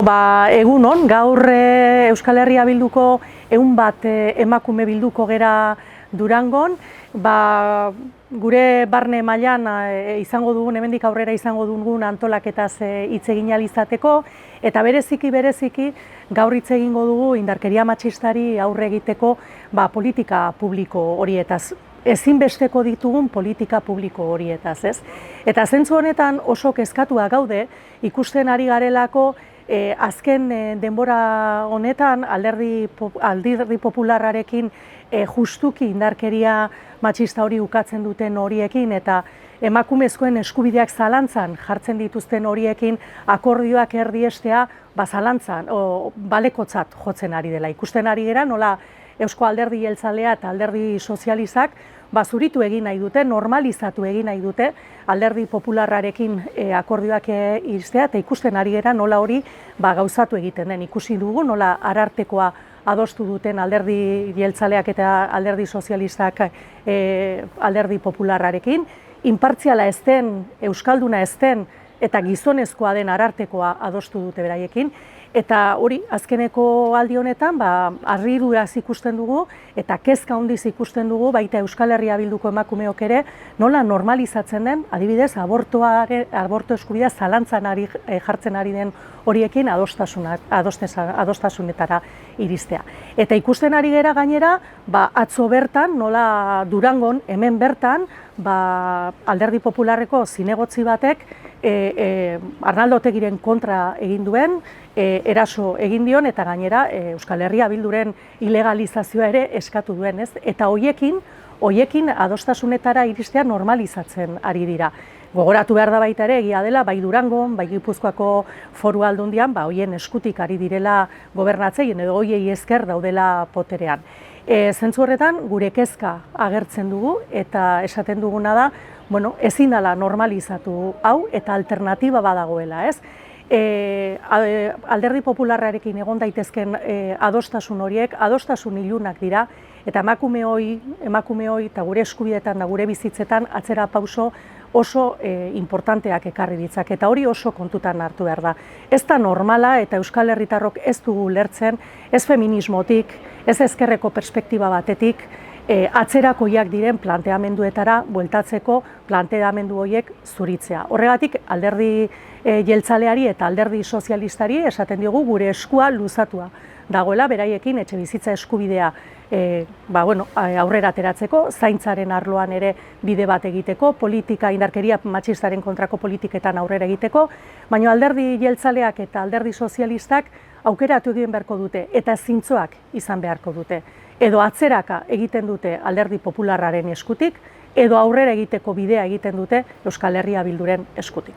Egunon, gaur Euskal Herria Bilduko 101 emakume bilduko gera Durangon, gure barne mailan izango dugun, hemendik aurrera izango dugun antolaketaz hitz egin ahal izateko, eta bereziki gaur hitz egingo dugu indarkeria matxistari aurre egiteko politika publiko horietaz. Ezinbesteko ditugun politika publiko horietaz, ez? Eta zentzu honetan oso kezkatua gaude, ikusten ari garelako azken denbora honetan alderdi popularrarekin justuki indarkeria matxista hori ukatzen duten horiekin eta emakumezkoen eskubideak zalantzan jartzen dituzten horiekin akordioak erdiestea zalantzan, balekotzat jotzen ari dela. Ikusten ari gera nola Eusko Alderdi Jeltzalea eta Alderdi Sozialistak zuritu egin nahi dute, normalizatu egin nahi dute Alderdi Popularrarekin akordioak iristea, eta ikusten ari gera nola hori gauzatu egiten den. Ikusi dugu nola arartekoa adostu duten Alderdi Jeltzaleak eta Alderdi Sozialistak Alderdi Popularrarekin, inpartziala ez den, euskalduna ez den eta gizonezkoa den arartekoa adostu dute beraiekin. Eta hori, azkeneko aldi honetan, harriduraz ikusten dugu eta kezka handiz ikusten dugu baita Euskal Herria Bilduko emakumeok ere nola normalizatzen den, adibidez, aborto eskubidea zalantzan jartzen ari den horiekin adostasunetara iristea. Eta ikusten ari gera gainera, atzo bertan, nola Durangon, hemen bertan, Alderdi Popularreko zinegotzi batek Arnaldo Otegiren kontra egin duen, eraso egin dion eta gainera Euskal Herria Bilduren ilegalizazioa ere eskatu duen, ez? Eta hoiekin adostasunetara iristea normalizatzen ari dira. Gogoratu behar da baita ere, egia dela, bai Durangon, bai Gipuzkoako Foru Aldundian, hoien eskutik ari direla gobernatzeien edo hoiei esker daudela poterean. Zentzu horretan, gure kezka agertzen dugu eta esaten duguna da, ezin dela normalizatu hau eta alternatiba badagoela, ez? Alderdi Popularrarekin egon daitezken adostasun horiek, adostasun ilunak dira, eta emakume hori eta gure eskubideetan da gure bizitzetan atzera pauso oso importanteak ekarri ditzak, eta hori oso kontutan hartu behar da. Ez da normala eta Euskal Herritarrok ez dugu ulertzen, ez feminismotik, ez ezkerreko perspektiba batetik, atzerakoiak diren planteamenduetara bueltatzeko planteamendu horiek zuritzea. Horregatik, Alderdi Jeltzaleari eta Alderdi Sozialistari esaten diogu gure eskua luzatua dagoela, beraiekin etxebizitza eskubidea aurrera ateratzeko, zaintzaren arloan ere bide bat egiteko, politika indarkeria matxistaren kontrako politiketan aurrera egiteko, baina Alderdi Jeltzaleak eta Alderdi Sozialistak aukeratu egin beharko dute eta zintzoak izan beharko dute. Edo atzeraka egiten dute Alderdi Popularraren eskutik, edo aurrera egiteko bidea egiten dute Euskal Herria Bilduren eskutik.